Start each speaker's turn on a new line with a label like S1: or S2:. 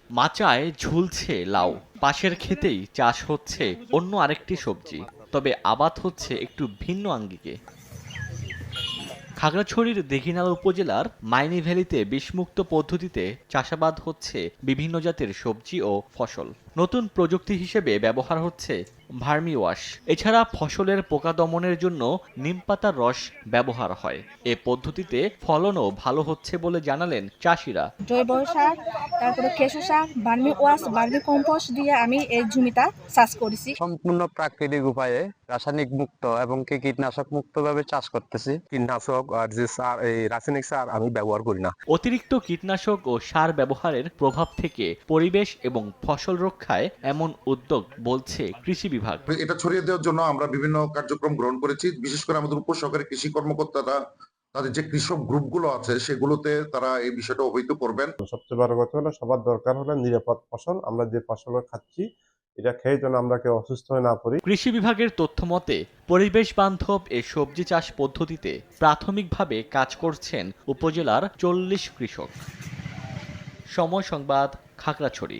S1: মাচায় ঝুলছে লাউ, পাশের ক্ষেতেই চাষ হচ্ছে অন্য আরেকটি সবজি, তবে আবাদ হচ্ছে একটু ভিন্ন আঙ্গিকে। খাগড়াছড়ির দীঘিনালা উপজেলার মাইনী ভ্যালিতে বিষমুক্ত পদ্ধতিতে চাষাবাদ হচ্ছে বিভিন্ন জাতের সবজি ও ফসল। নতুন প্রযুক্তি হিসেবে ব্যবহার হচ্ছে ভার্মি ওয়াশ। এছাড়া ফসলের পোকা দমনের জন্য নিমপাতার রস ব্যবহার হয়। এ পদ্ধতিতে ফলনও ভালো হচ্ছে বলে জানালেন চাষিরা।
S2: জৈব সার, তারপরে কেঁচো সার, ভার্মি ওয়াশ, ভার্মি কম্পোস্ট দিয়ে আমি এই জমিটা চাষ করেছি।
S3: সম্পূর্ণ প্রাকৃতিক উপায়ে রাসায়নিক মুক্ত এবং কীটনাশক মুক্ত ভাবে চাষ করতেছি।
S4: কীটনাশক আর যে সার, এই রাসায়নিক সার আমি ব্যবহার করি না।
S1: অতিরিক্ত কীটনাশক ও সার ব্যবহারের প্রভাব থেকে পরিবেশ এবং ফসল রক্ষায় এমন উদ্যোগ বলছে কৃষি বিভাগ।
S5: এটা ছড়িয়ে দেওয়ার জন্য আমরা বিভিন্ন কার্যক্রম গ্রহণ করেছি। বিশেষ করে আমাদের উপসহকারী কৃষি কর্মকর্তারা তাদের যে কৃষক গ্রুপগুলো আছে সেগুলোতে তারা এই বিষয়টা অবহিত করবেন।
S4: সবচেয়ে বড় কথা হলো সবার দরকার হলো নিরাপদ ফসল। আমরা যে ফসল খাচ্ছি এটা খেয়ে যেন আমরা কেউ অসুস্থ হয়ে না পড়ি।
S1: কৃষি বিভাগের তথ্য মতে পরিবেশ বান্ধব এ সবজি চাষ পদ্ধতিতে প্রাথমিকভাবে কাজ করছেন উপজেলার ৪০ কৃষক। সময় সংবাদ, খাগড়াছড়ি।